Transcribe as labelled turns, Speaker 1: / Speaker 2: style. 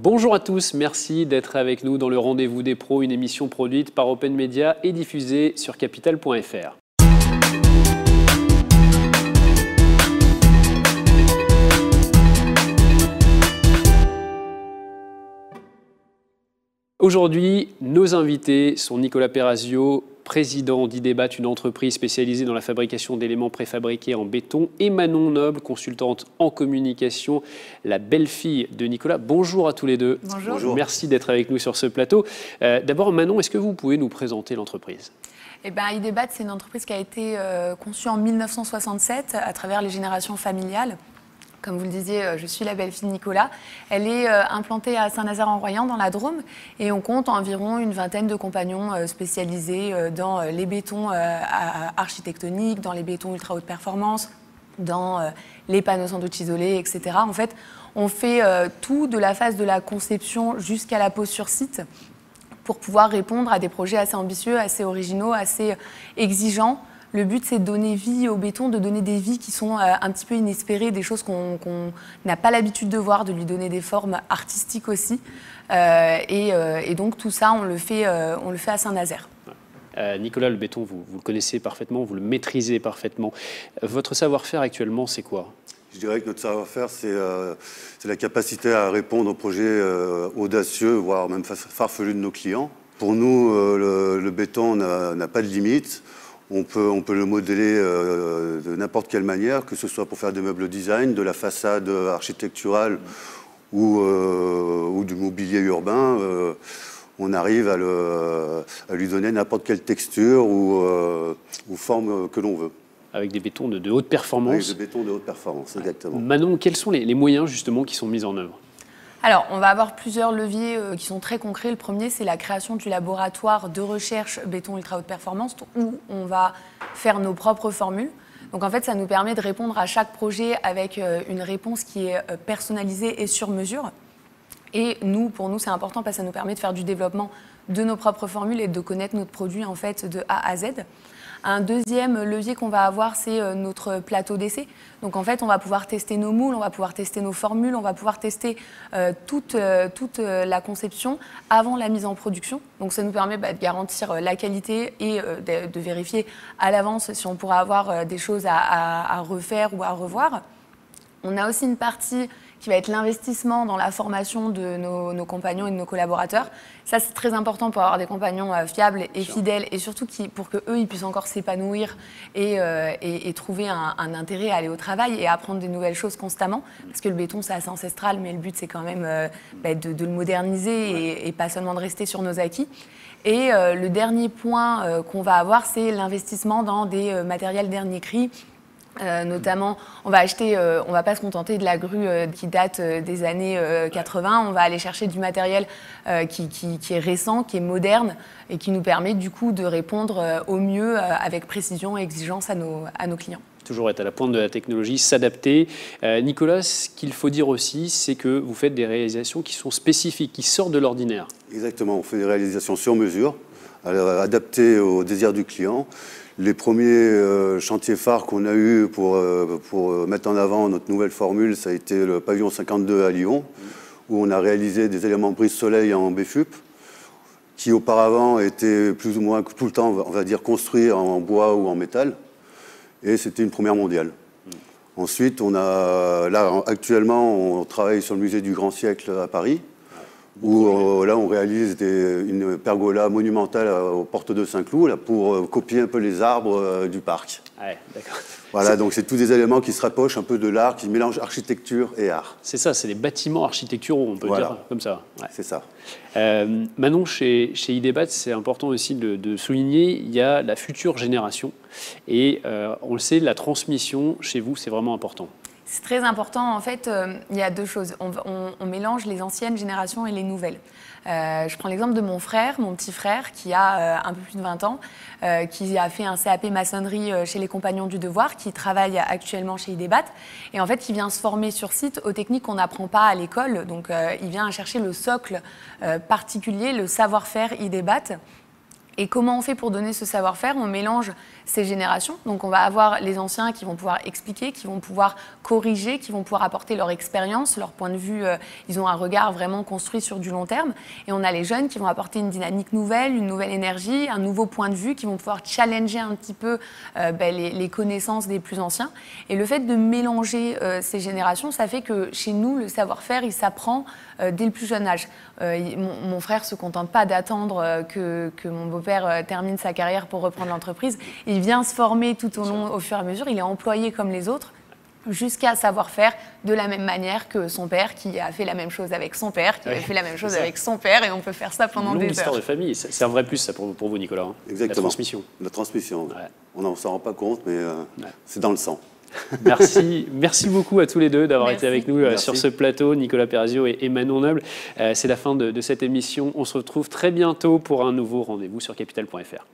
Speaker 1: Bonjour à tous, merci d'être avec nous dans le Rendez-vous des pros, une émission produite par Open Media et diffusée sur capital.fr. Aujourd'hui, nos invités sont Nicolas Perazio, président d'Idebat, une entreprise spécialisée dans la fabrication d'éléments préfabriqués en béton, et Manon Noble, consultante en communication, la belle-fille de Nicolas. Bonjour à tous les deux.
Speaker 2: Bonjour.
Speaker 1: Merci d'être avec nous sur ce plateau. D'abord, Manon, est-ce que vous pouvez nous présenter l'entreprise ?
Speaker 2: Idebat, c'est une entreprise qui a été conçue en 1967 à travers les générations familiales. Comme vous le disiez, je suis la belle-fille de Nicolas. Elle est implantée à Saint-Nazaire-en-Royan, dans la Drôme, et on compte environ une vingtaine de compagnons spécialisés dans les bétons architectoniques, dans les bétons ultra haute performance, dans les panneaux sandwich isolés, etc. En fait, on fait tout de la phase de la conception jusqu'à la pose sur site pour pouvoir répondre à des projets assez ambitieux, assez originaux, assez exigeants. Le but, c'est de donner vie au béton, de donner des vies qui sont un petit peu inespérées, des choses qu'on n'a pas l'habitude de voir, de lui donner des formes artistiques aussi. Et donc, tout ça, on le fait à Saint-Nazaire.
Speaker 1: Nicolas, le béton, vous le connaissez parfaitement, vous le maîtrisez parfaitement. Votre savoir-faire actuellement, c'est quoi ?
Speaker 3: Je dirais que notre savoir-faire, c'est la capacité à répondre aux projets audacieux, voire même farfelus de nos clients. Pour nous, le béton n'a pas de limite. On peut le modeler de n'importe quelle manière, que ce soit pour faire des meubles design, de la façade architecturale ou du mobilier urbain. On arrive à lui donner n'importe quelle texture ou forme que l'on veut.
Speaker 1: Avec des bétons de haute performance.
Speaker 3: Avec des bétons de haute performance, exactement.
Speaker 1: Manon, quels sont les moyens justement qui sont mis en œuvre ?
Speaker 2: Alors, on va avoir plusieurs leviers qui sont très concrets. Le premier, c'est la création du laboratoire de recherche béton ultra haute performance où on va faire nos propres formules. Donc, en fait, ça nous permet de répondre à chaque projet avec une réponse qui est personnalisée et sur mesure. Et pour nous, c'est important parce que ça nous permet de faire du développement de nos propres formules et de connaître notre produit en fait de A à Z. Un deuxième levier qu'on va avoir, c'est notre plateau d'essai. Donc en fait, on va pouvoir tester nos moules, on va pouvoir tester nos formules, on va pouvoir tester toute la conception avant la mise en production. Donc ça nous permet de garantir la qualité et de vérifier à l'avance si on pourra avoir des choses à refaire ou à revoir. On a aussi une partie qui va être l'investissement dans la formation de nos compagnons et de nos collaborateurs. Ça, c'est très important pour avoir des compagnons fiables et fidèles et surtout pour qu'eux, ils puissent encore s'épanouir et trouver un intérêt à aller au travail et à apprendre des nouvelles choses constamment. Parce que le béton, c'est assez ancestral, mais le but, c'est quand même de le moderniser et pas seulement de rester sur nos acquis. Et le dernier point qu'on va avoir, c'est l'investissement dans des matériels dernier cri. Notamment, on va pas se contenter de la grue qui date des années 80, on va aller chercher du matériel qui est récent, qui est moderne et qui nous permet du coup de répondre au mieux avec précision et exigence à nos clients.
Speaker 1: Toujours être à la pointe de la technologie, s'adapter. Nicolas, ce qu'il faut dire aussi, c'est que vous faites des réalisations qui sont spécifiques, qui sortent de l'ordinaire.
Speaker 3: Exactement, on fait des réalisations sur mesure, adaptées aux désirs du client. Les premiers chantiers phares qu'on a eus pour mettre en avant notre nouvelle formule, ça a été le pavillon 52 à Lyon, où on a réalisé des éléments brise-soleil en BFUP, qui auparavant étaient plus ou moins tout le temps, on va dire, construits en bois ou en métal. Et c'était une première mondiale. Ensuite, actuellement, on travaille sur le musée du Grand Siècle à Paris, où là on réalise une pergola monumentale aux portes de Saint-Cloud pour copier un peu les arbres du parc.
Speaker 1: Ouais, d'accord.
Speaker 3: Voilà, donc c'est tous des éléments qui se rapprochent un peu de l'art, qui mélangent architecture et art.
Speaker 1: C'est ça, c'est des bâtiments architecturaux, on peut dire comme ça. Ouais.
Speaker 3: C'est ça.
Speaker 1: Manon, chez Idebat, c'est important aussi de souligner, il y a la future génération. Et on le sait, la transmission chez vous, c'est vraiment important.
Speaker 2: C'est très important. En fait, il y a deux choses. On mélange les anciennes générations et les nouvelles. Je prends l'exemple de mon petit frère, qui a un peu plus de 20 ans, qui a fait un CAP maçonnerie chez les Compagnons du Devoir, qui travaille actuellement chez Idebat. Et en fait, il vient se former sur site aux techniques qu'on n'apprend pas à l'école. Donc, il vient chercher le socle particulier, le savoir-faire Idebat. Et comment on fait pour donner ce savoir-faire? On mélange ces générations. Donc on va avoir les anciens qui vont pouvoir expliquer, qui vont pouvoir corriger, qui vont pouvoir apporter leur expérience, leur point de vue. Ils ont un regard vraiment construit sur du long terme. Et on a les jeunes qui vont apporter une dynamique nouvelle, une nouvelle énergie, un nouveau point de vue, qui vont pouvoir challenger un petit peu les connaissances des plus anciens. Et le fait de mélanger ces générations, ça fait que chez nous, le savoir-faire, il s'apprend dès le plus jeune âge. Mon frère ne se contente pas d'attendre que mon beau-père termine sa carrière pour reprendre l'entreprise. Il vient se former tout au long, au fur et à mesure. Il est employé comme les autres, jusqu'à savoir faire de la même manière que son père, qui a fait la même chose avec son père, qui a fait la même chose avec son père, et on peut faire ça pendant des heures.
Speaker 1: Une longue histoire de famille. C'est un vrai plus, ça, pour vous, Nicolas. Hein.
Speaker 3: Exactement.
Speaker 1: La transmission. La
Speaker 3: transmission. Ouais. On n'en s'en rend pas compte, mais c'est dans le sang.
Speaker 1: Merci beaucoup à tous les deux d'avoir été avec nous sur ce plateau, Nicolas Perazio et Manon Noble. C'est la fin de cette émission. On se retrouve très bientôt pour un nouveau rendez-vous sur capital.fr.